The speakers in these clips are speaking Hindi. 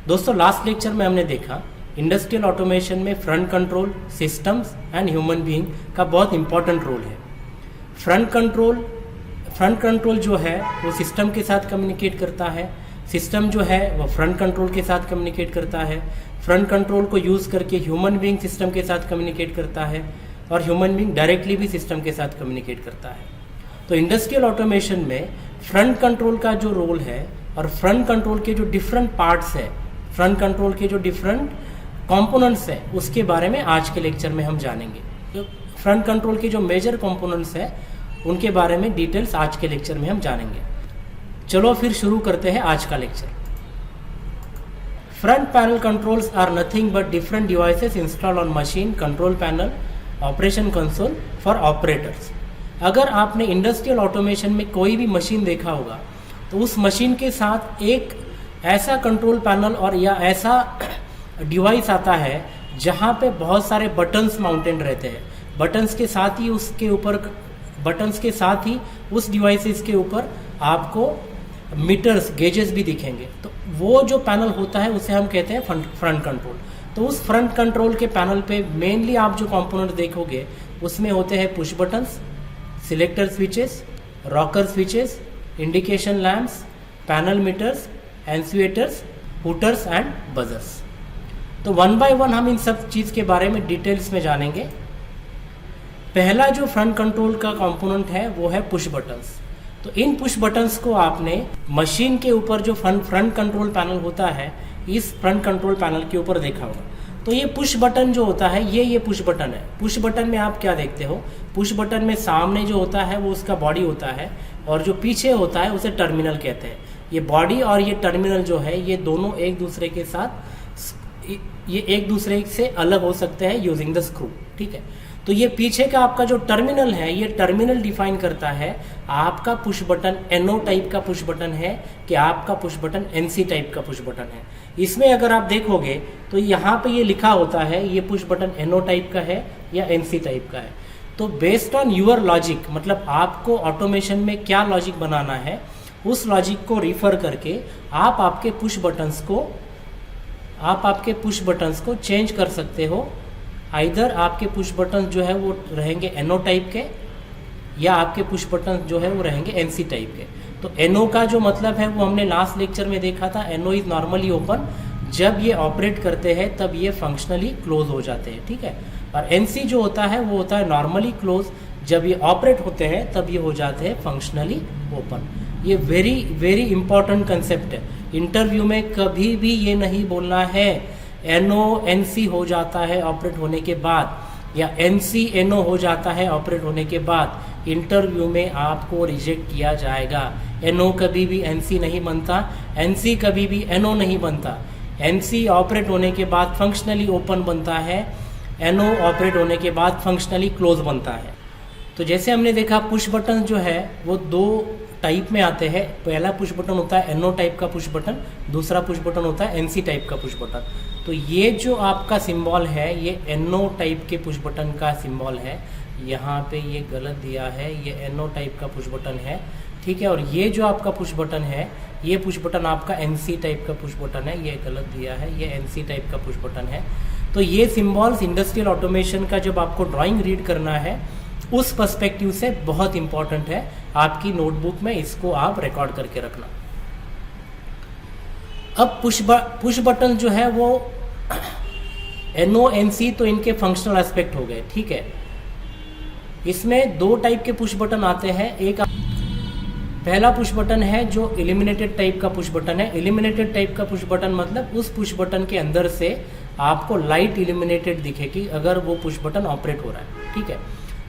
दोस्तों लास्ट लेक्चर में हमने देखा इंडस्ट्रियल ऑटोमेशन में front control, systems and human being का बहुत इंपॉर्टेंट रोल है। फ्रंट कंट्रोल जो है वो सिस्टम के साथ कम्युनिकेट करता है, सिस्टम जो है वो फ्रंट कंट्रोल के साथ कम्युनिकेट करता है, फ्रंट कंट्रोल को यूज़ करके ह्यूमन बीइंग सिस्टम के साथ कम्युनिकेट करता है और ह्यूमन बीइंग डायरेक्टली भी सिस्टम के साथ कम्युनिकेट करता है। तो इंडस्ट्रियल ऑटोमेशन में फ्रंट कंट्रोल का जो रोल है और फ्रंट कंट्रोल के जो डिफरेंट पार्ट्स है, फ्रंट कंट्रोल के जो डिफरेंट कंपोनेंट्स है, उसके बारे में आज के लेक्चर में हम जानेंगे। तो फ्रंट कंट्रोल के जो मेजर कंपोनेंट्स है उनके बारे में डिटेल्स आज के लेक्चर में हम जानेंगे। चलो फिर शुरू करते हैं आज का lecture. Front panel controls are nothing but different devices installed on machine, control panel, operation console for operators. अगर आपने इंडस्ट्रियल ऑटोमेशन में कोई भी मशीन देखा होगा तो उस मशीन के साथ एक ऐसा कंट्रोल पैनल और या ऐसा डिवाइस आता है जहाँ पे बहुत सारे बटन्स माउंटेड रहते हैं। बटन्स के साथ ही उस डिवाइसेस के ऊपर आपको मीटर्स, गेजेस भी दिखेंगे। तो वो जो पैनल होता है उसे हम कहते हैं फ्रंट कंट्रोल। तो उस फ्रंट कंट्रोल के पैनल पे मेनली आप जो कंपोनेंट देखोगे उसमें होते हैं push buttons, selector switches, rocker switches, indication lamps, panel meters, actuators, hooters and buzzers. तो वन बाय वन हम इन सब चीज़ के बारे में डिटेल्स में जानेंगे। पहला जो फ्रंट कंट्रोल का कंपोनेंट है वो है पुश बटन्स। तो इन पुश बटन्स को आपने मशीन के ऊपर जो फ्रंट कंट्रोल पैनल होता है, इस फ्रंट कंट्रोल पैनल के ऊपर देखा होगा। तो ये पुश बटन जो होता है ये पुश बटन है। पुश बटन में आप क्या देखते हो? पुश बटन में सामने जो होता है वो उसका बॉडी होता है और जो पीछे होता है उसे टर्मिनल कहते हैं। ये बॉडी और ये टर्मिनल जो है ये दोनों एक दूसरे से अलग हो सकते हैं यूजिंग द स्क्रू, ठीक है। तो ये पीछे का आपका जो टर्मिनल है, ये टर्मिनल डिफाइन करता है आपका पुश बटन NO टाइप का पुश बटन है कि आपका पुश बटन NC टाइप का पुश बटन है। इसमें अगर आप देखोगे तो यहाँ पे ये लिखा होता है ये पुश बटन NO टाइप का है या NC टाइप का है। तो बेस्ड ऑन यूअर लॉजिक, मतलब आपको ऑटोमेशन में क्या लॉजिक बनाना है, उस लॉजिक को रिफर करके आप आपके पुश बटन्स को चेंज कर सकते हो। आइदर आपके पुश बटन जो है वो रहेंगे NO टाइप के या आपके पुश बटन जो है वो रहेंगे NC टाइप के। तो NO का जो मतलब है वो हमने लास्ट लेक्चर में देखा था, NO इज नॉर्मली ओपन। जब ये ऑपरेट करते हैं तब ये फंक्शनली क्लोज हो जाते हैं, ठीक है। और NC जो होता है वो होता है नॉर्मली क्लोज, जब ये ऑपरेट होते हैं तब ये हो जाते हैं फंक्शनली ओपन। ये वेरी वेरी इंपॉर्टेंट कंसेप्ट है। इंटरव्यू में कभी भी ये नहीं बोलना है NO NC हो जाता है ऑपरेट होने के बाद या NC NO हो जाता है ऑपरेट होने के बाद। इंटरव्यू में आपको रिजेक्ट किया जाएगा। NO कभी भी NC नहीं बनता, NC कभी भी NO नहीं बनता। NC ऑपरेट होने के बाद फंक्शनली ओपन बनता है, NO ऑपरेट होने के बाद फंक्शनली क्लोज बनता है। तो जैसे हमने देखा पुश बटन जो है वो दो टाइप में आते हैं। पहला पुश बटन होता है NO टाइप का पुश बटन, दूसरा पुश बटन होता है NC टाइप का पुश बटन। तो ये जो आपका सिंबल है ये NO टाइप के पुश बटन का सिंबल है। यहाँ पे ये गलत दिया है, ये NO टाइप का पुश बटन है, ठीक है। और ये जो आपका पुश बटन है, ये पुश बटन आपका NC टाइप का पुश बटन है, ये गलत दिया है, ये NC टाइप का पुश बटन है। तो ये सिंबल्स इंडस्ट्रियल ऑटोमेशन का जब आपको ड्राइंग रीड करना है उस पर्सपेक्टिव से बहुत इंपॉर्टेंट है। आपकी नोटबुक में इसको आप रिकॉर्ड करके रखना। अब पुश बटन जो है वो NO NC तो इनके फंक्शनल एस्पेक्ट हो गए, ठीक है। इसमें दो टाइप के पुश बटन आते हैं। एक पहला पुश बटन है जो एलिमिनेटेड टाइप का पुश बटन है। एलिमिनेटेड टाइप का पुश बटन मतलब उस पुश बटन के अंदर से आपको लाइट एलिमिनेटेड दिखेगी अगर वो पुश बटन ऑपरेट हो रहा है, ठीक है।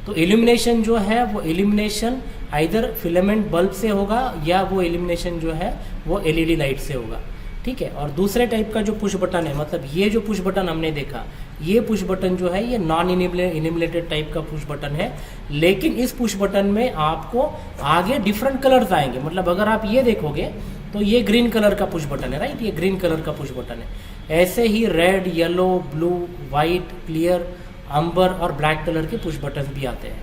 तो एल्यूमिनेशन जो है वो एल्यूमिनेशन आइदर फिलामेंट बल्ब से होगा या वो एल्यूमिनेशन जो है वो LED लाइट से होगा, ठीक है। और दूसरे टाइप का जो पुश बटन है, मतलब ये जो पुश बटन हमने देखा, ये पुश बटन जो है ये नॉन इनिमिलेटेड टाइप का पुश बटन है। लेकिन इस पुश बटन में आपको आगे डिफरेंट कलर्स आएंगे। मतलब अगर आप ये देखोगे तो ये ग्रीन कलर का पुश बटन है, राइट, ये ग्रीन कलर का पुश बटन है। ऐसे ही red, yellow, blue, white, clear, amber और ब्लैक कलर के पुश बटन भी आते हैं।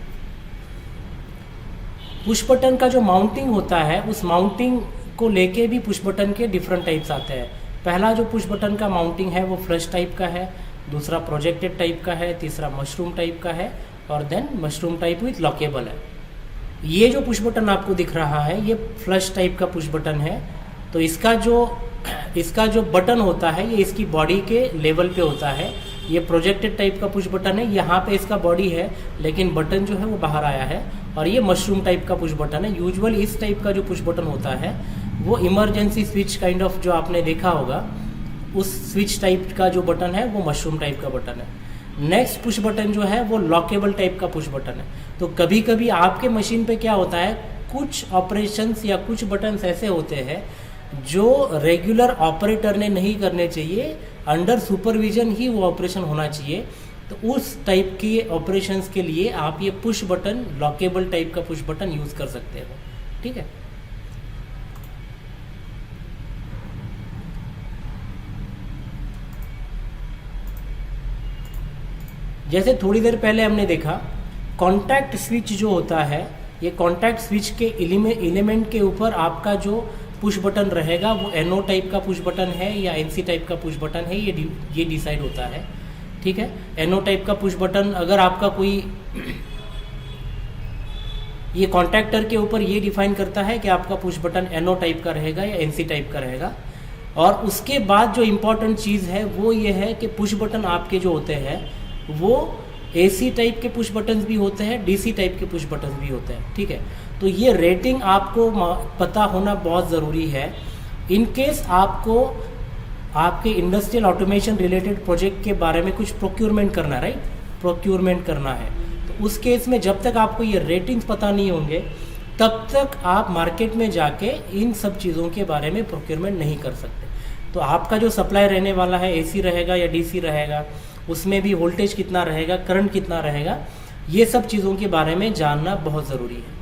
पुश बटन का जो माउंटिंग होता है उस माउंटिंग को लेके भी पुश बटन के डिफरेंट टाइप्स आते हैं। पहला जो पुश बटन का माउंटिंग है वो फ्लश टाइप का है, दूसरा प्रोजेक्टेड टाइप का है, तीसरा मशरूम टाइप का है और then mushroom type with lockable है। ये जो पुश बटन आपको दिख रहा है ये फ्लश टाइप का पुश बटन है। तो इसका जो बटन होता है ये इसकी बॉडी के लेवल पे होता है। ये प्रोजेक्टेड टाइप का पुश बटन है, यहाँ पे इसका बॉडी है लेकिन बटन जो है वो बाहर आया है। और ये मशरूम टाइप का पुश बटन है। यूजुअली इस टाइप का जो पुश बटन होता है वो इमरजेंसी स्विच काइंड ऑफ जो आपने देखा होगा उस स्विच टाइप का जो बटन है वो मशरूम टाइप का बटन है। नेक्स्ट पुश बटन जो है वो लॉकेबल टाइप का पुश बटन है। तो कभी कभी आपके मशीन पे क्या होता है, कुछ ऑपरेशंस या कुछ बटन्स ऐसे होते हैं जो रेगुलर ऑपरेटर ने नहीं करने चाहिए, अंडर सुपरविजन ही वो ऑपरेशन होना चाहिए। तो उस टाइप के ऑपरेशंस के लिए आप ये पुश बटन, लॉकेबल टाइप का पुश बटन यूज़ कर सकते हो। ठीक है। जैसे थोड़ी देर पहले हमने देखा कॉन्टैक्ट स्विच जो होता है, ये कॉन्टैक्ट स्विच के एलिमेंट के ऊपर आपका जो पुश बटन रहेगा वो एनओ टाइप का पुश बटन है या एनसी टाइप का पुश बटन है, ये डिसाइड होता है। ठीक है। एनओ टाइप का पुश बटन अगर आपका कोई ये कॉन्टैक्टर के ऊपर ये डिफाइन करता है कि आपका पुश बटन एनओ टाइप का रहेगा या एनसी टाइप का रहेगा। और उसके बाद जो इम्पोर्टेंट चीज़ है वो ये है कि पुश बटन आपके जो होते हैं वो एसी टाइप के पुश बटन्स भी होते हैं, डीसी टाइप के पुश बटन्स भी होते हैं। ठीक है। तो ये रेटिंग आपको पता होना बहुत ज़रूरी है। इन केस आपको आपके इंडस्ट्रियल ऑटोमेशन रिलेटेड प्रोजेक्ट के बारे में कुछ प्रोक्योरमेंट करना है, राइट, प्रोक्योरमेंट करना है, तो उस केस में जब तक आपको ये रेटिंग्स पता नहीं होंगे तब तक आप मार्केट में जाके इन सब चीज़ों के बारे में प्रोक्योरमेंट नहीं कर सकते। तो आपका जो सप्लाई रहने वाला है एसी रहेगा या डीसी रहेगा, उसमें भी वोल्टेज कितना रहेगा, करंट कितना रहेगा, ये सब चीज़ों के बारे में जानना बहुत ज़रूरी है।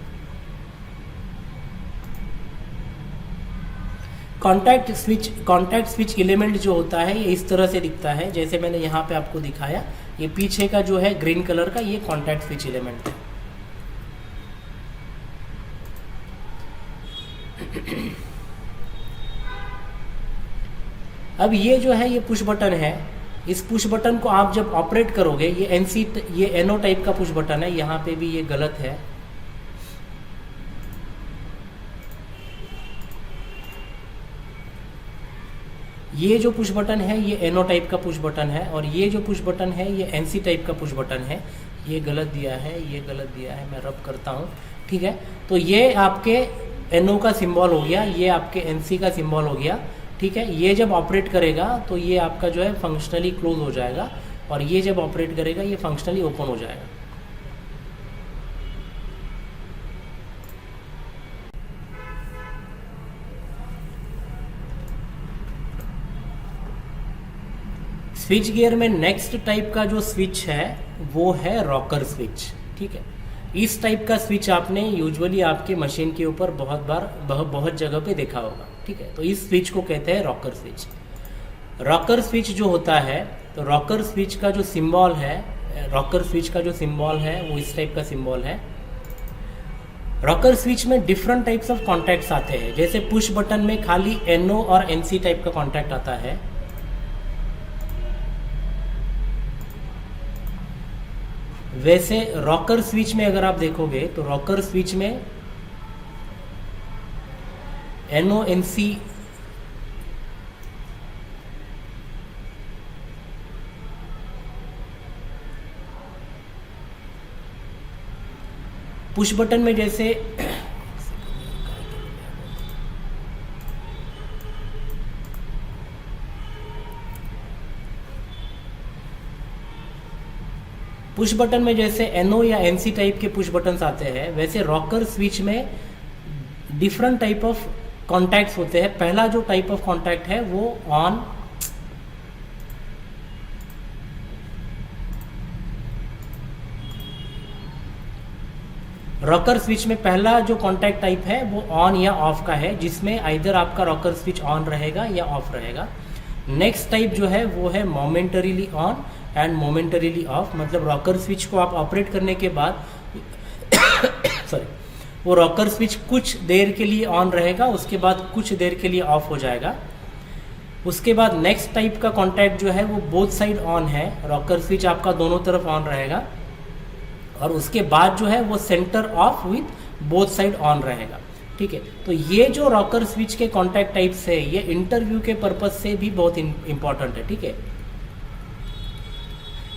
कॉन्टैक्ट स्विच एलिमेंट जो होता है ये इस तरह से दिखता है, जैसे मैंने यहाँ पे आपको दिखाया। ये पीछे का जो है ग्रीन कलर का, ये कॉन्टैक्ट स्विच एलिमेंट है। अब ये जो है ये पुश बटन है। इस पुश बटन को आप जब ऑपरेट करोगे, ये एनओ टाइप का पुश बटन है, यहाँ पे भी ये गलत है। ये जो पुश बटन है ये एनओ टाइप का पुश बटन है और ये जो पुश बटन है ये एनसी टाइप का पुश बटन है। ये गलत दिया है, ये गलत दिया है, मैं रब करता हूँ। ठीक है। तो ये आपके एनओ का सिंबल हो गया, ये आपके एनसी का सिंबल हो गया। ठीक है। ये जब ऑपरेट करेगा तो ये आपका जो है फंक्शनली क्लोज हो जाएगा और ये जब ऑपरेट करेगा ये फंक्शनली ओपन हो जाएगा। स्विच गियर में नेक्स्ट टाइप का जो स्विच है वो है रॉकर स्विच। ठीक है। इस टाइप का स्विच आपने यूजुअली आपके मशीन के ऊपर बहुत जगह पे देखा होगा। ठीक है। तो इस स्विच को कहते हैं रॉकर स्विच। रॉकर स्विच जो होता है, तो रॉकर स्विच का जो सिंबल है वो इस टाइप का सिंबल है। रॉकर स्विच में डिफरेंट टाइप्स ऑफ कॉन्टैक्ट्स आते हैं। जैसे पुश बटन में खाली एनओ और एनसी टाइप का कॉन्टैक्ट आता है। वैसे रॉकर स्विच में अगर आप देखोगे तो रॉकर स्विच में एनओ एनसी पुश बटन में जैसे पुश बटन में जैसे एनओ या एनसी टाइप के पुश बटन्स आते हैं, वैसे रॉकर स्विच में डिफरेंट टाइप ऑफ कॉन्टैक्ट्स होते हैं। पहला जो टाइप ऑफ कॉन्टैक्ट है वो ऑन, रॉकर स्विच में पहला जो कॉन्टैक्ट टाइप है वो ऑन या ऑफ का है, जिसमें आइदर आपका रॉकर स्विच ऑन रहेगा या ऑफ रहेगा। नेक्स्ट टाइप जो है वो है momentarily on and momentarily of. मतलब रॉकर स्विच को आप ऑपरेट करने के बाद सॉरी, वो रॉकर स्विच कुछ देर के लिए ऑन रहेगा, उसके बाद कुछ देर के लिए ऑफ हो जाएगा। उसके बाद नेक्स्ट टाइप का कॉन्टैक्ट जो है वो बोथ साइड ऑन है, रॉकर स्विच आपका दोनों तरफ ऑन रहेगा, और उसके बाद जो है वो centre of with both side on रहेगा। ठीक है, तो ये जो रॉकर स्विच के कॉन्टैक्ट टाइप्स है ये इंटरव्यू के पर्पज से भी बहुत इंपॉर्टेंट है। ठीक है,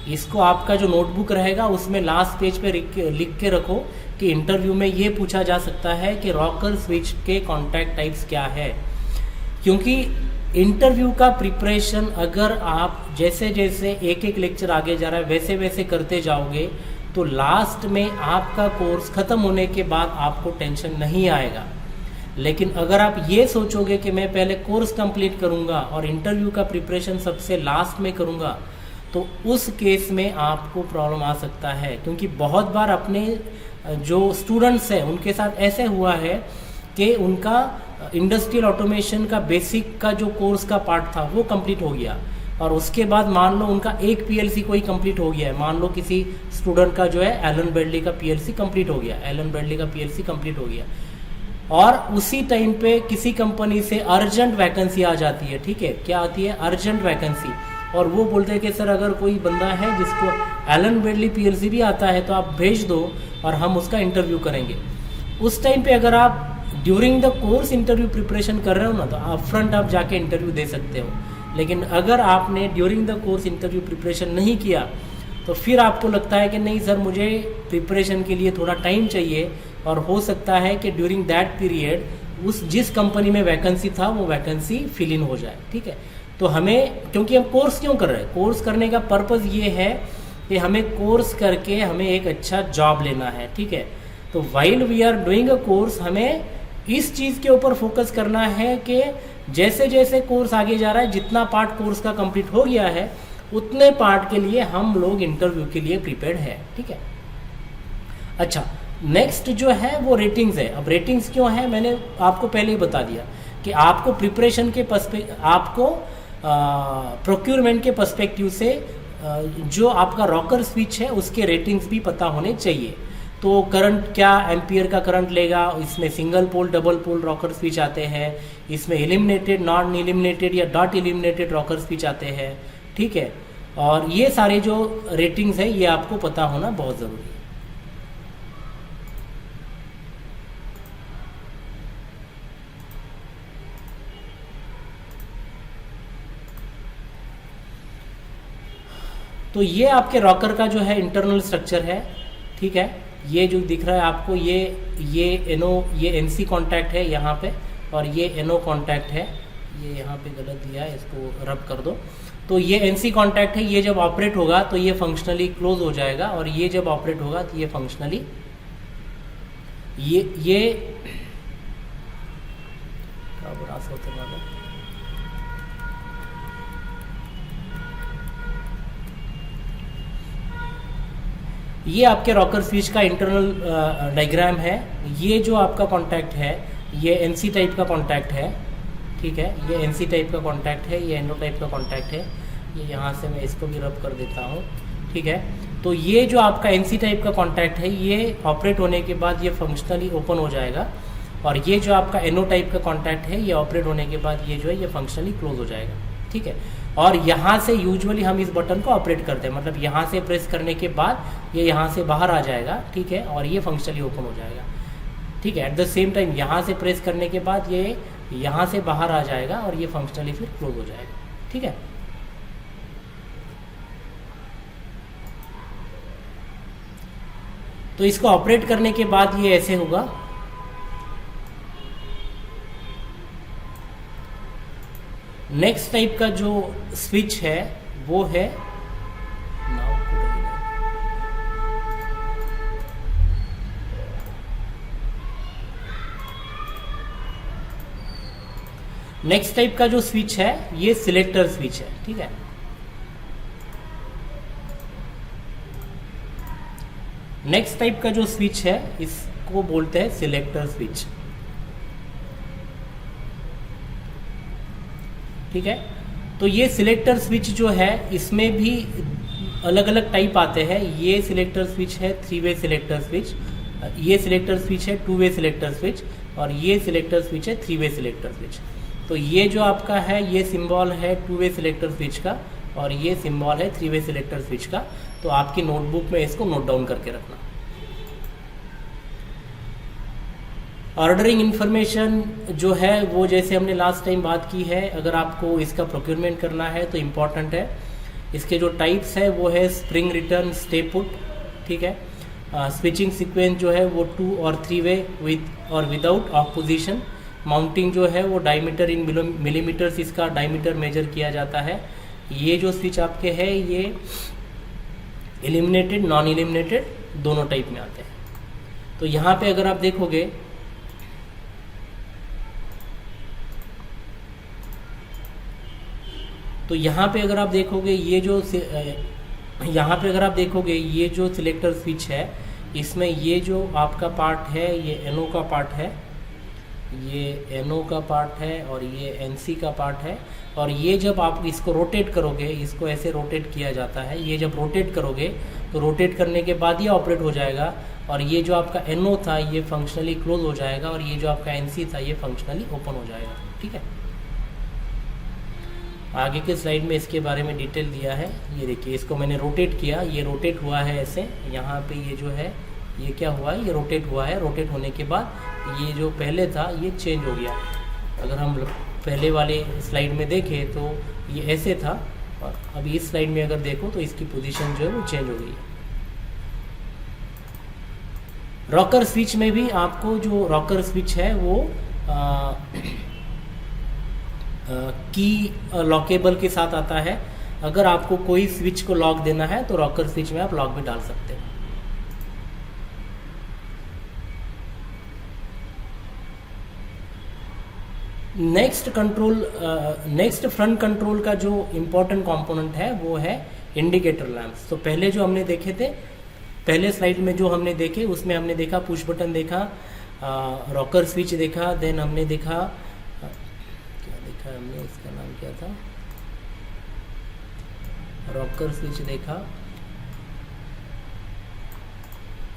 इसको आपका जो नोटबुक रहेगा उसमें लास्ट पेज पे लिख के रखो कि इंटरव्यू में ये पूछा जा सकता है कि रॉकर स्विच के कॉन्टैक्ट टाइप्स क्या है। क्योंकि इंटरव्यू का प्रिपरेशन अगर आप जैसे जैसे एक एक लेक्चर आगे जा रहा है वैसे वैसे करते जाओगे तो लास्ट में आपका कोर्स ख़त्म होने के बाद आपको टेंशन नहीं आएगा। लेकिन अगर आप ये सोचोगे कि मैं पहले कोर्स कंप्लीट करूँगा और इंटरव्यू का प्रिपरेशन सबसे लास्ट में करूँगा, तो उस केस में आपको प्रॉब्लम आ सकता है। क्योंकि बहुत बार अपने जो स्टूडेंट्स हैं उनके साथ ऐसे हुआ है कि उनका इंडस्ट्रियल ऑटोमेशन का बेसिक का जो कोर्स का पार्ट था वो कंप्लीट हो गया, और उसके बाद मान लो उनका एक पीएलसी कोई कंप्लीट हो गया है। मान लो किसी स्टूडेंट का जो है एलन ब्रैडली का पीएलसी कंप्लीट हो गया, एलन ब्रैडली का पीएलसी कंप्लीट हो गया, और उसी टाइम पे किसी कंपनी से अर्जेंट वैकेंसी आ जाती है। ठीक है, क्या आती है? Urgent vacancy. और वो बोलते हैं कि सर अगर कोई बंदा है जिसको एलन ब्रैडली पीएलसी भी आता है तो आप भेज दो और हम उसका इंटरव्यू करेंगे। उस टाइम पे अगर आप during the course interview preparation कर रहे हो ना, तो अप फ्रंट आप जाके इंटरव्यू दे सकते हो। लेकिन अगर आपने during the course interview preparation नहीं किया तो फिर आपको लगता है कि नहीं सर मुझे प्रिपरेशन के लिए थोड़ा टाइम चाहिए, और हो सकता है कि ड्यूरिंग दैट पीरियड उस जिस कंपनी में वैकेंसी था वो वैकेंसी फिल इन हो जाए। ठीक है, तो हमें, क्योंकि हम कोर्स क्यों कर रहे हैं, कोर्स करने का पर्पज़ ये है कि हमें कोर्स करके हमें एक अच्छा जॉब लेना है। ठीक है, तो while we are doing a course हमें इस चीज़ के ऊपर फोकस करना है कि जैसे जैसे कोर्स आगे जा रहा है, जितना पार्ट कोर्स का कंप्लीट हो गया है उतने पार्ट के लिए हम लोग इंटरव्यू के लिए प्रिपेयर्ड है। ठीक है, अच्छा नेक्स्ट जो है वो रेटिंग्स है। अब रेटिंग्स क्यों है, मैंने आपको पहले ही बता दिया कि आपको प्रिपरेशन के आपको प्रोक्यूरमेंट के पर्सपेक्टिव से जो आपका रॉकर स्विच है उसके रेटिंग्स भी पता होने चाहिए। तो करंट क्या एम्पियर का करंट लेगा, इसमें single pole double pole rocker switch आते हैं, इसमें एलिमिनेटेड नॉन एलिमिनेटेड या डॉट एलिमिनेटेड रॉकर स्विच आते हैं। ठीक है, और ये सारे जो रेटिंग्स है ये आपको पता होना बहुत ज़रूरी है। तो ये आपके रॉकर का जो है इंटरनल स्ट्रक्चर है। ठीक है, ये जो दिख रहा है आपको ये एनो, ये एनसी कॉन्टैक्ट है यहाँ पे, और ये एनो कॉन्टैक्ट है, ये यहाँ पे गलत दिया है, इसको रब कर दो। तो ये एनसी कॉन्टैक्ट है, ये जब ऑपरेट होगा तो ये फंक्शनली क्लोज हो जाएगा, और ये जब ऑपरेट होगा तो ये फंक्शनली ये क्या बुरा होते वाला। ये आपके रॉकर स्विच का इंटरनल डायग्राम है। ये जो आपका कॉन्टैक्ट है ये एनसी टाइप का कॉन्टैक्ट है। ठीक है, ये एनसी टाइप का कॉन्टैक्ट है, ये एनो टाइप का कॉन्टैक्ट है। ये यहाँ से मैं इसको भी रब कर देता हूँ। ठीक है, तो ये जो आपका एनसी टाइप का कॉन्टैक्ट है ये ऑपरेट होने के बाद ये फंक्शनली ओपन हो जाएगा, और ये जो आपका एनो टाइप का कॉन्टैक्ट है ये ऑपरेट होने के बाद ये जो है ये फंक्शनली क्लोज हो जाएगा। ठीक है, और यहाँ से यूजुअली हम इस बटन को ऑपरेट करते हैं, मतलब यहाँ से प्रेस करने के बाद ये यहाँ से बाहर आ जाएगा। ठीक है, और ये फंक्शनली ओपन हो जाएगा। ठीक है, एट द सेम टाइम यहाँ से प्रेस करने के बाद ये यहाँ से बाहर आ जाएगा और ये फंक्शनली फिर क्लोज हो जाएगा। ठीक है, तो इसको ऑपरेट करने के बाद ये ऐसे होगा। नेक्स्ट टाइप का जो स्विच है वो है नेक्स्ट टाइप का जो स्विच है ये सिलेक्टर स्विच है। ठीक है, नेक्स्ट टाइप का जो स्विच है इसको बोलते हैं सिलेक्टर स्विच। ठीक है, तो ये सिलेक्टर स्विच जो है इसमें भी अलग अलग टाइप आते हैं। ये सिलेक्टर स्विच है 3 वे सिलेक्टर स्विच, ये सिलेक्टर स्विच है 2 वे सिलेक्टर स्विच, और ये सिलेक्टर स्विच है 3 वे सिलेक्टर स्विच। तो ये जो आपका है ये सिंबल है 2-वे सिलेक्टर स्विच का और ये सिंबल है 3-वे सिलेक्टर स्विच का। तो आपकी नोटबुक में इसको नोट डाउन करके रखना। ऑर्डरिंग इन्फॉर्मेशन जो है वो जैसे हमने लास्ट टाइम बात की है, अगर आपको इसका प्रोक्योरमेंट करना है तो इम्पॉर्टेंट है। इसके जो टाइप्स है वो है स्प्रिंग रिटर्न, स्टे पुट, ठीक है। स्विचिंग सीक्वेंस जो है वो 2 और 3-वे विद और विदाउट ऑफ पोजीशन। माउंटिंग जो है वो डायमीटर इन मिलीमीटर्स, इसका डायमीटर मेजर किया जाता है। ये जो स्विच आपके हैं ये एलिमिनेटेड, नॉन एलिमिनेटेड दोनों टाइप में आते हैं। तो यहाँ पे अगर आप देखोगे तो यहाँ पे अगर आप देखोगे ये जो यहाँ पे अगर आप देखोगे ये जो सिलेक्टर स्विच है इसमें ये जो आपका पार्ट है ये NO का पार्ट है, ये NO का पार्ट है और ये NC का पार्ट है। और ये जब आप इसको रोटेट करोगे, इसको ऐसे रोटेट किया जाता है, ये जब रोटेट करोगे तो रोटेट करने के बाद ये ऑपरेट हो जाएगा और ये जो आपका NO था ये फंक्शनली क्लोज हो जाएगा और ये जो आपका NC था ये फंक्शनली ओपन हो जाएगा, ठीक है। आगे के स्लाइड में इसके बारे में डिटेल दिया है। ये देखिए इसको मैंने रोटेट किया, ये रोटेट हुआ है ऐसे, यहाँ पे ये जो है ये क्या हुआ है, ये रोटेट हुआ है। रोटेट होने के बाद ये जो पहले था ये चेंज हो गया। अगर हम पहले वाले स्लाइड में देखें तो ये ऐसे था और अभी इस स्लाइड में अगर देखो तो इसकी पोजीशन जो है वो चेंज हो गई है। रॉकर स्विच में भी आपको जो रॉकर स्विच है वो की लॉकेबल के साथ आता है। अगर आपको कोई स्विच को लॉक देना है तो रॉकर स्विच में आप लॉक भी डाल सकते हैं। नेक्स्ट फ्रंट कंट्रोल का जो इम्पोर्टेंट कंपोनेंट है वो है इंडिकेटर लैंप्स। तो पहले जो हमने देखे थे, पहले स्लाइड में जो हमने देखे उसमें हमने देखा पुश बटन देखा, रॉकर स्विच देखा, देन हमने देखा हमने इसका नाम क्या था, रॉकर स्विच देखा।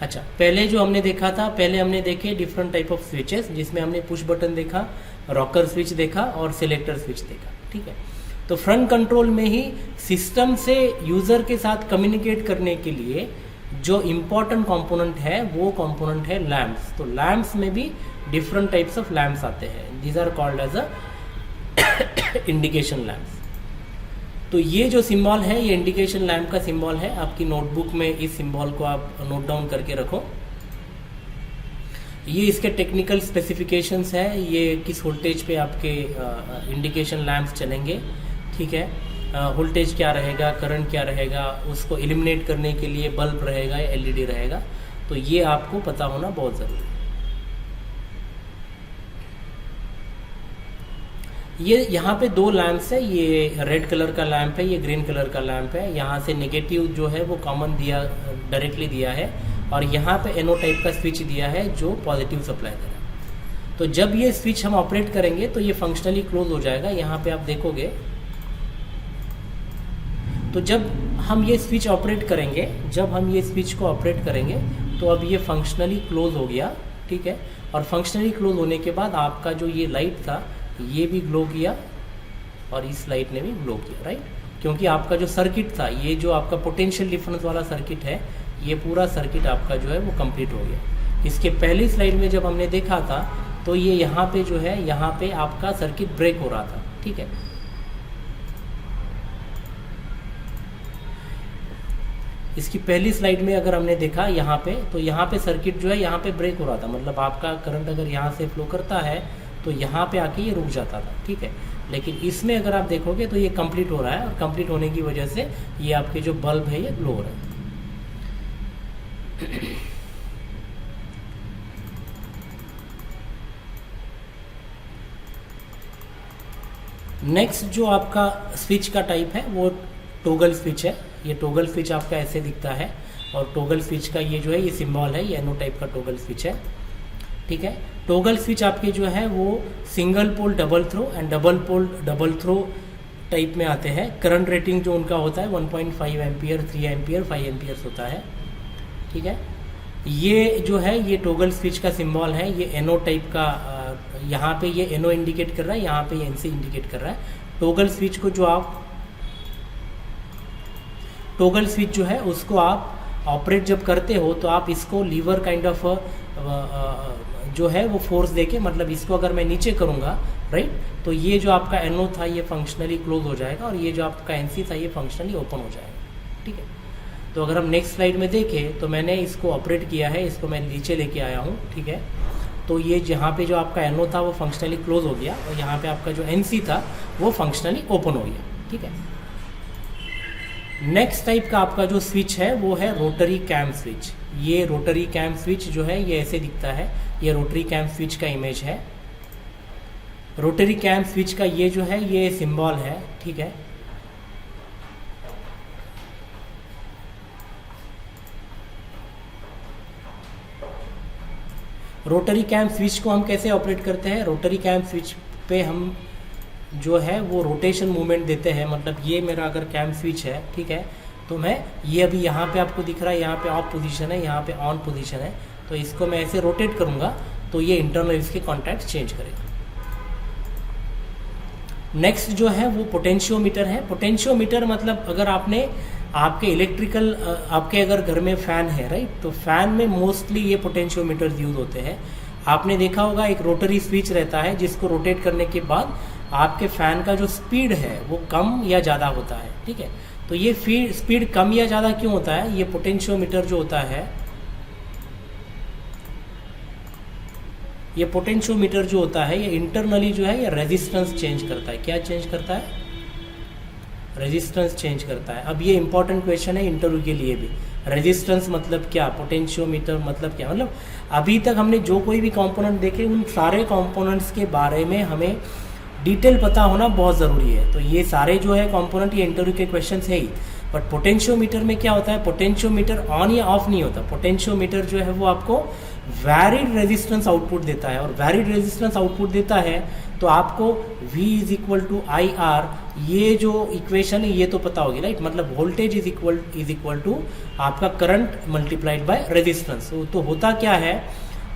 अच्छा, पहले जो हमने देखा था, पहले हमने देखे डिफरेंट टाइप ऑफ स्विचेस जिसमें हमने पुश बटन देखा, रॉकर स्विच देखा और सिलेक्टर स्विच देखा, ठीक है। तो फ्रंट कंट्रोल में ही सिस्टम से यूजर के साथ कम्युनिकेट करने के लिए जो इम्पोर्टेंट कंपोनेंट है वो कंपोनेंट है लैंप्स। तो लैंप्स में भी डिफरेंट टाइप्स ऑफ लैंप्स आते हैं, these are called as a indication lamps. तो ये जो सिंबल है ये इंडिकेशन लैंप का सिंबल है। आपकी नोटबुक में इस सिंबल को आप नोट डाउन करके रखो। ये इसके टेक्निकल स्पेसिफिकेशंस है, ये किस वोल्टेज पे आपके इंडिकेशन लैंप्स चलेंगे, ठीक है। वोल्टेज क्या रहेगा, करंट क्या रहेगा, उसको एलिमिनेट करने के लिए बल्ब रहेगा या LED रहेगा। तो ये आपको पता होना बहुत ज़रूरी है। ये यहाँ पे दो लैंप्स है, ये रेड कलर का लैंप है, ये ग्रीन कलर का लैंप है। यहाँ से नेगेटिव जो है वो कॉमन दिया, डायरेक्टली दिया है और यहाँ पे NO टाइप का स्विच दिया है जो पॉजिटिव सप्लाई करेगा। तो जब ये स्विच हम ऑपरेट करेंगे तो ये फंक्शनली क्लोज हो जाएगा। यहाँ पे आप देखोगे तो जब हम ये स्विच ऑपरेट करेंगे, जब हम ये स्विच को ऑपरेट करेंगे तो अब ये फंक्शनली क्लोज हो गया, ठीक है। और फंक्शनली क्लोज होने के बाद आपका जो ये लाइट था ये भी ग्लो किया और इस लाइट ने भी ग्लो किया, राइट। क्योंकि आपका जो सर्किट था, ये जो आपका पोटेंशियल डिफरेंस वाला सर्किट है, ये पूरा सर्किट आपका जो है वो कंप्लीट हो गया। इसके पहली स्लाइड में जब हमने देखा था तो ये यहाँ पे जो है, यहाँ पे आपका सर्किट ब्रेक हो रहा था, ठीक है। इसकी पहली स्लाइड में अगर हमने देखा यहाँ पे, तो यहाँ पे सर्किट जो है यहाँ पे ब्रेक हो रहा था, मतलब आपका करंट अगर यहाँ से फ्लो करता है तो यहाँ पे आके ये रुक जाता था, ठीक है। लेकिन इसमें अगर आप देखोगे तो ये कंप्लीट हो रहा है और कंप्लीट होने की वजह से ये आपके जो बल्ब है ये ग्लो हो रहा है। नेक्स्ट जो आपका स्विच का टाइप है वो टोगल स्विच है। ये टोगल स्विच आपका ऐसे दिखता है और टोगल स्विच का ये जो है ये सिंबल है, ये NO टाइप का टोगल स्विच है, ठीक है। टोगल स्विच आपके जो है वो single pole double throw and double pole double throw type में आते हैं। करंट रेटिंग जो उनका होता है 1.5 एम्पियर, 3 एम्पियर, 5 एम्पियर्स होता है, ठीक है। ये जो है ये टोगल स्विच का सिंबल है, ये NO टाइप का यहाँ पे ये NO इंडिकेट कर रहा है, यहाँ पे ये NC इंडिकेट कर रहा है। टॉगल स्विच को जो आप टॉगल स्विच जो है उसको आप ऑपरेट जब करते हो तो आप इसको लीवर काइंड ऑफ जो है वो फोर्स देके, मतलब इसको अगर मैं नीचे करूँगा राइट, तो ये जो आपका NO था ये फंक्शनली क्लोज हो जाएगा और ये जो आपका NC था ये फंक्शनली ओपन हो जाएगा। ठीक है, तो अगर हम नेक्स्ट स्लाइड में देखें तो मैंने इसको ऑपरेट किया है, इसको मैं नीचे लेके आया हूँ। ठीक है, तो ये जहाँ पे जो आपका NO था वो फंक्शनली क्लोज हो गया और यहाँ पे आपका जो NC था वो फंक्शनली ओपन हो गया। ठीक है, नेक्स्ट टाइप का आपका जो स्विच है वो है रोटरी कैम स्विच। ये रोटरी कैम स्विच जो है ये ऐसे दिखता है, ये रोटरी कैम स्विच का इमेज है। रोटरी कैम स्विच का ये जो है ये सिंबल है। ठीक है, रोटरी कैम स्विच को हम कैसे ऑपरेट करते हैं? रोटरी कैम स्विच पे हम जो है वो रोटेशन मूवमेंट देते हैं। मतलब ये मेरा अगर कैम स्विच है, ठीक है, तो मैं ये अभी यहाँ पे आपको दिख रहा है, यहाँ पे ऑफ पोजीशन है, यहाँ पे ऑन पोजीशन है, तो इसको मैं ऐसे रोटेट करूँगा तो ये इंटरनल इसके कॉन्टैक्ट चेंज करेगा। नेक्स्ट जो है वो पोटेंशियोमीटर है। पोटेंशियोमीटर मतलब अगर आपने आपके इलेक्ट्रिकल आपके अगर घर में फ़ैन है राइट, तो फ़ैन में मोस्टली ये पोटेंशियोमीटर यूज़ होते हैं। आपने देखा होगा एक रोटरी स्विच रहता है जिसको रोटेट करने के बाद आपके फ़ैन का जो स्पीड है वो कम या ज़्यादा होता है। ठीक है, तो ये स्पीड कम या ज़्यादा क्यों होता है? ये पोटेंशियोमीटर जो होता है, ये पोटेंशियोमीटर जो होता है ये इंटरनली जो है ये रेजिस्टेंस चेंज करता है। क्या चेंज करता है? रेजिस्टेंस चेंज करता है। अब ये इंपॉर्टेंट क्वेश्चन है इंटरव्यू के लिए भी, रेजिस्टेंस मतलब क्या, पोटेंशियोमीटर मतलब क्या। मतलब अभी तक हमने जो कोई भी कंपोनेंट देखे उन सारे कंपोनेंट्स के बारे में हमें डिटेल पता होना बहुत ज़रूरी है। तो ये सारे जो है कंपोनेंट ये इंटरव्यू के क्वेश्चन है ही। बट पोटेंशियोमीटर में क्या होता है? पोटेंशियोमीटर ऑन या ऑफ नहीं होता। पोटेंशियोमीटर जो है वो आपको वैरिड रेजिस्टेंस आउटपुट देता है, और वैरिड रेजिस्टेंस आउटपुट देता है तो आपको V = IR ये जो इक्वेशन है ये तो पता होगी राइट। मतलब वोल्टेज इज इक्वल टू आपका करंट मल्टीप्लाइड बाय रेजिस्टेंस। तो होता क्या है,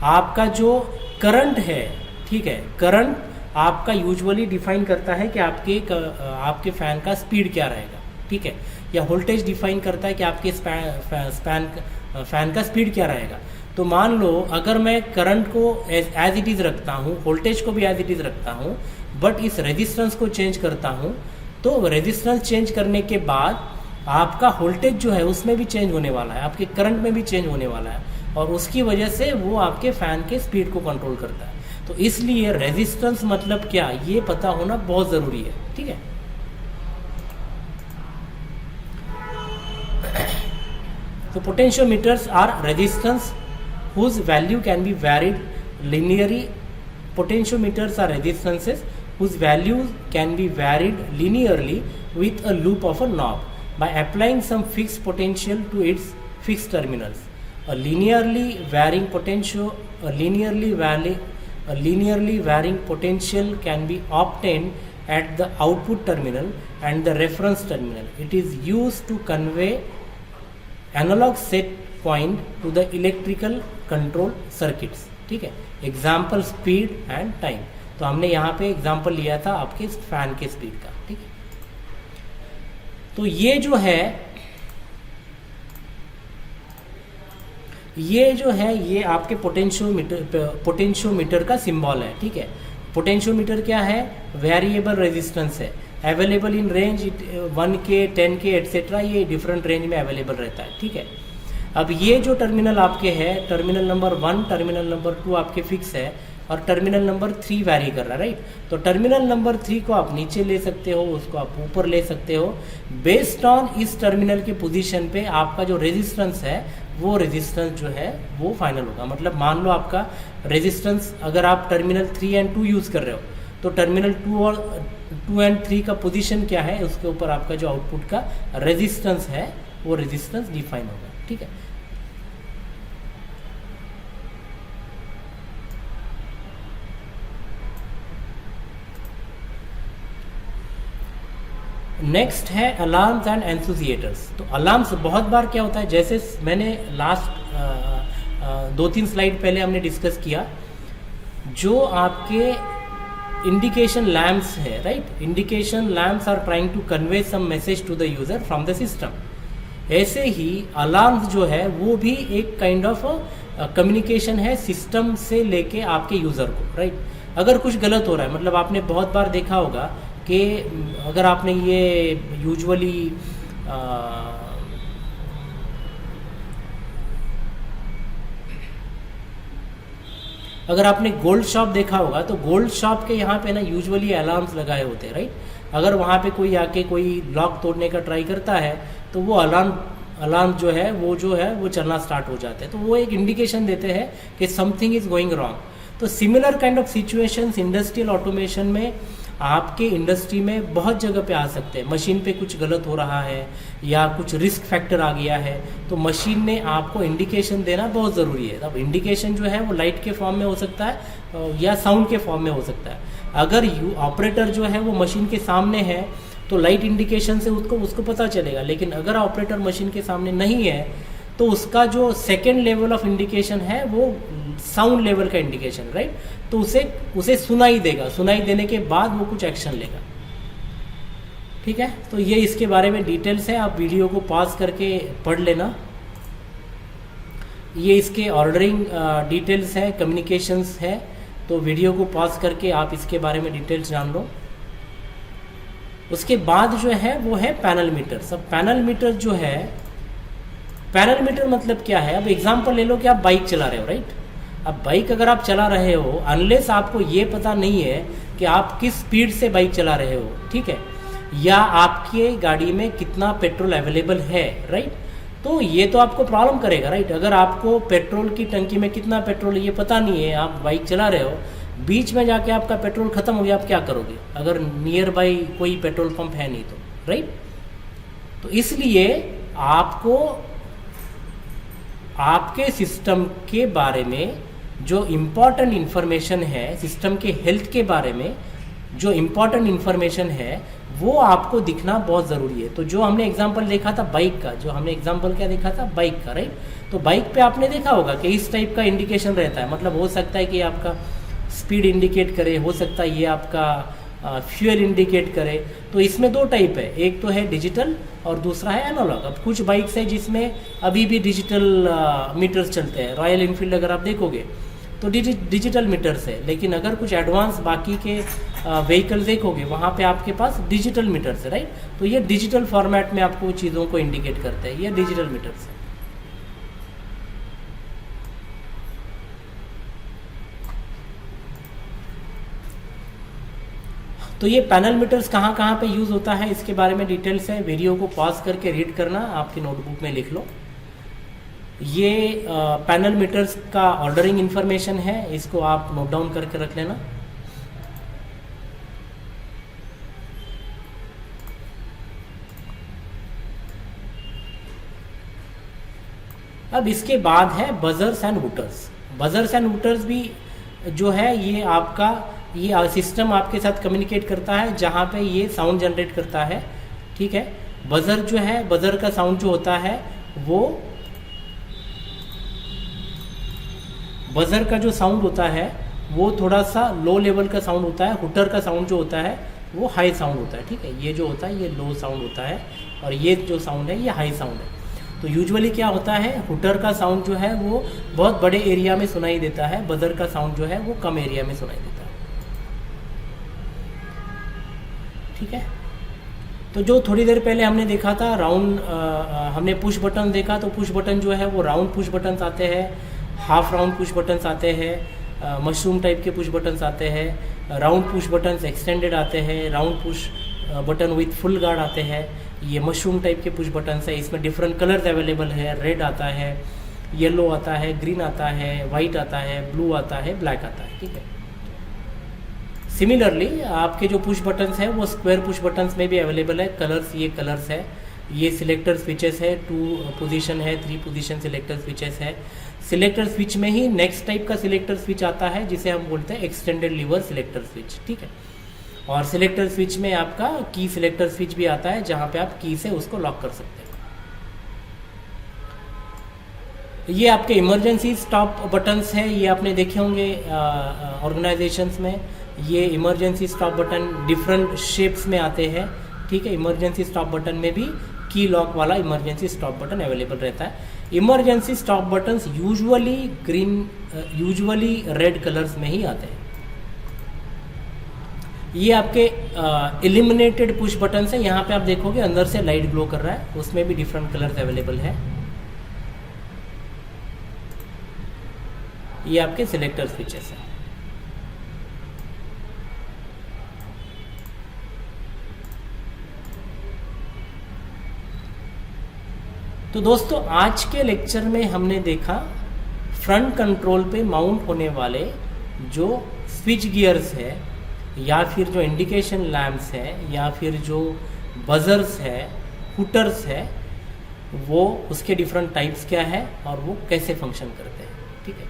आपका जो करंट है, ठीक है, करंट आपका यूजुअली डिफाइन करता है कि आपके फैन का स्पीड क्या रहेगा। ठीक है, या वोल्टेज डिफाइन करता है कि आपके फैन का स्पीड क्या रहेगा। तो मान लो अगर मैं करंट को एज इट इज़ रखता हूँ, वोल्टेज को भी एज इट इज़ रखता हूँ, बट इस रेजिस्टेंस को चेंज करता हूँ, तो रेजिस्टेंस चेंज करने के बाद आपका वोल्टेज जो है उसमें भी चेंज होने वाला है, आपके करंट में भी चेंज होने वाला है, और उसकी वजह से वो आपके फ़ैन के स्पीड को कंट्रोल करता है। तो इसलिए रेजिस्टेंस मतलब क्या ये पता होना बहुत ज़रूरी है। ठीक है, तो potentiometers are resistance whose value can be varied linearly. Potentiometers are resistances whose values can be varied linearly with a loop of a knob by applying some fixed potential to its fixed terminals. A linearly varying potential can be obtained at the output terminal and the reference terminal. It is used to convey analog set point to the electrical control circuits. ठीक है, एग्जाम्पल स्पीड एंड टाइम। तो हमने यहाँ पे एग्जाम्पल लिया था आपके फैन के स्पीड का। ठीक है, तो ये जो है ये आपके पोटेंशियोमीटर का सिंबल है। ठीक है, पोटेंशियोमीटर क्या है? वेरिएबल रेजिस्टेंस है, available in range 1K 10K etcetera, ये डिफरेंट रेंज में अवेलेबल रहता है। ठीक है, अब ये जो टर्मिनल आपके है, टर्मिनल नंबर 1 टर्मिनल नंबर 2 आपके फिक्स है और टर्मिनल नंबर 3 वैरी कर रहा है राइट। तो टर्मिनल नंबर 3 को आप नीचे ले सकते हो, उसको आप ऊपर ले सकते हो, बेस्ड ऑन इस टर्मिनल के पोजीशन पे आपका जो रेजिस्टेंस है वो रेजिस्टेंस जो है वो फाइनल होगा। मतलब मान लो आपका रेजिस्टेंस अगर आप टर्मिनल 3 एंड 2 यूज़ कर रहे हो तो टर्मिनल 2 एंड 3 का पोजीशन क्या है, उसके ऊपर आपका जो आउटपुट का रेजिस्टेंस है वो रेजिस्टेंस डिफाइन होगा। ठीक है, नेक्स्ट है अलार्म्स एंड एंथुसिएटर्स। तो अलार्म्स बहुत बार क्या होता है, जैसे मैंने लास्ट 2-3 स्लाइड पहले हमने डिस्कस किया, जो आपके इंडिकेशन लैम्प्स है, right, indication lamps are trying to convey some message to the user from the system. ऐसे ही अलार्म्स जो है वो भी एक काइंड ऑफ कम्युनिकेशन है सिस्टम से लेके आपके यूज़र को, राइट। अगर कुछ गलत हो रहा है, मतलब आपने बहुत बार देखा होगा कि अगर आपने ये यूजुअली अगर आपने गोल्ड शॉप देखा होगा तो गोल्ड शॉप के यहाँ पे ना यूजुअली अलार्म्स लगाए होते हैं, राइट। अगर वहाँ पे कोई आके कोई लॉक तोड़ने का ट्राई करता है तो वो अलार्म जो है वो चलना स्टार्ट हो जाते हैं, तो वो एक इंडिकेशन देते हैं कि समथिंग इज गोइंग रॉन्ग। तो similar kind of situations industrial automation में आपके इंडस्ट्री में बहुत जगह पे आ सकते हैं। मशीन पे कुछ गलत हो रहा है या कुछ रिस्क फैक्टर आ गया है, तो मशीन ने आपको इंडिकेशन देना बहुत ज़रूरी है। अब इंडिकेशन जो है वो लाइट के फॉर्म में हो सकता है या साउंड के फॉर्म में हो सकता है। अगर ऑपरेटर जो है वो मशीन के सामने है तो लाइट इंडिकेशन से उसको पता चलेगा, लेकिन अगर ऑपरेटर मशीन के सामने नहीं है तो उसका जो सेकेंड लेवल ऑफ इंडिकेशन है वो साउंड लेवल का इंडिकेशन, राइट। तो उसे सुनाई देगा, सुनाई देने के बाद वो कुछ एक्शन लेगा, ठीक है। तो ये इसके बारे में डिटेल्स है, आप वीडियो को पॉज करके पढ़ लेना। ये इसके ऑर्डरिंग डिटेल्स है, कम्युनिकेशंस है, तो वीडियो को पॉज करके आप इसके बारे में डिटेल्स जान लो। उसके बाद जो है वो है पैनल मीटर। सब पैनल मीटर जो है, पैनल मीटर मतलब क्या है, अब एग्जांपल ले लो कि आप बाइक चला रहे हो, राइट। अब बाइक अगर आप चला रहे हो, अनलेस आपको ये पता नहीं है कि आप किस स्पीड से बाइक चला रहे हो, ठीक है, या आपके गाड़ी में कितना पेट्रोल अवेलेबल है, राइट, तो ये तो आपको प्रॉब्लम करेगा, राइट। अगर आपको पेट्रोल की टंकी में कितना पेट्रोल है ये पता नहीं है, आप बाइक चला रहे हो, बीच में जाके आपका पेट्रोल खत्म हो गया, आप क्या करोगे अगर नियर बाई कोई पेट्रोल पंप है नहीं तो, राइट। तो इसलिए आपको आपके सिस्टम के बारे में जो इम्पॉर्टेंट इन्फॉर्मेशन है, सिस्टम के हेल्थ के बारे में जो इम्पॉर्टेंट इन्फॉर्मेशन है वो आपको दिखना बहुत ज़रूरी है। तो जो हमने एग्जांपल देखा था बाइक का, जो हमने एग्जांपल क्या देखा था बाइक का, राइट। तो बाइक पे आपने देखा होगा कि इस टाइप का इंडिकेशन रहता है, मतलब हो सकता है कि आपका स्पीड इंडिकेट करे, हो सकता है ये आपका फ्यूल इंडिकेट करे। तो इसमें दो टाइप है, एक तो है डिजिटल और दूसरा है एनालॉग। अब कुछ बाइक्स है जिसमें अभी भी डिजिटल मीटर्स चलते हैं, रॉयल इनफील्ड अगर आप देखोगे तो डिजिटल मीटर्स है, लेकिन अगर कुछ एडवांस बाकी के व्हीकल देखोगे वहाँ पे आपके पास डिजिटल मीटर्स है, राइट। तो ये डिजिटल फॉर्मेट में आपको चीज़ों को इंडिकेट करते हैं, ये डिजिटल मीटर्स है। तो ये पैनल मीटर्स कहाँ कहाँ पे यूज़ होता है इसके बारे में डिटेल्स है, वीडियो को पॉज करके रीड करना, आपकी नोटबुक में लिख लो। ये पैनल मीटर्स का ऑर्डरिंग इन्फॉर्मेशन है, इसको आप नोट डाउन करके रख लेना। अब इसके बाद है बजर्स एंड वुटर्स। बजर्स एंड वुटर्स भी जो है ये आपका ये सिस्टम आपके साथ कम्युनिकेट करता है जहाँ पे ये साउंड जनरेट करता है, ठीक है। बजर जो है, बजर का साउंड जो होता है वो, बजर का जो साउंड होता है वो थोड़ा सा लो लेवल का साउंड होता है, हुटर का साउंड जो होता है वो हाई साउंड होता है, ठीक है। ये जो होता है ये लो साउंड होता है और ये जो साउंड है ये हाई साउंड है। तो यूजुअली क्या होता है, हुटर का साउंड जो है वो बहुत बड़े एरिया में सुनाई देता है, बजर का साउंड जो है वो कम एरिया में सुनाई देता है, ठीक है। तो जो थोड़ी देर पहले हमने देखा था राउंड, हमने पुश बटन देखा, तो पुश बटन जो है वो राउंड पुश बटन्स आते हैं, हाफ राउंड पुश बटन्स आते हैं, मशरूम टाइप के पुश बटन्स आते हैं, राउंड पुश बटन्स एक्सटेंडेड आते हैं, round push button with full guard आते हैं, ये मशरूम टाइप के पुश बटन्स है। इसमें डिफरेंट कलर्स अवेलेबल है, रेड आता है, येलो आता है, ग्रीन आता है, वाइट आता है, ब्लू आता है, ब्लैक आता है, ठीक है। सिमिलरली आपके जो पुश बटन्स हैं वो स्क्वायर पुश बटन्स में भी अवेलेबल है। कलर्स, ये कलर्स है, ये सिलेक्टर स्विचेस है, 2 पोजीशन है, 3 पोजीशन सिलेक्टर स्विचेस है। सिलेक्टर स्विच में ही नेक्स्ट टाइप का सिलेक्टर स्विच आता है जिसे हम बोलते हैं एक्सटेंडेड लीवर सिलेक्टर स्विच, ठीक है। और सिलेक्टर स्विच में आपका की सिलेक्टर स्विच भी आता है जहाँ पे आप की से उसको लॉक कर सकते हैं। ये आपके इमरजेंसी स्टॉप बटन्स हैं, ये आपने देखे होंगे ऑर्गेनाइजेशंस में। ये emergency stop button different shapes में आते हैं, ठीक है। इमरजेंसी स्टॉप बटन में भी की लॉक वाला इमरजेंसी स्टॉप बटन अवेलेबल रहता है। Emergency stop buttons usually red colours में ही आते हैं। ये आपके इलिमिनेटेड पुश बटन्स हैं। यहाँ पे आप देखोगे अंदर से लाइट ग्लो कर रहा है, उसमें भी डिफरेंट कलर्स अवेलेबल है। ये आपके सिलेक्टर स्विचेस हैं। तो दोस्तों आज के लेक्चर में हमने देखा फ्रंट कंट्रोल पे माउंट होने वाले जो स्विच गियर्स है, या फिर जो इंडिकेशन लैम्प्स है, या फिर जो बजर्स है, हुटर्स है, वो उसके डिफरेंट टाइप्स क्या है और वो कैसे फंक्शन करते हैं, ठीक है।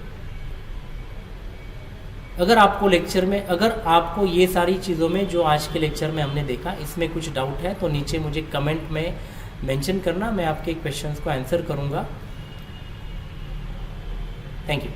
अगर आपको ये सारी चीज़ों में जो आज के लेक्चर में हमने देखा इसमें कुछ डाउट है तो नीचे मुझे कमेंट में मेंशन करना, मैं आपके क्वेश्चंस को आंसर करूंगा। Thank you.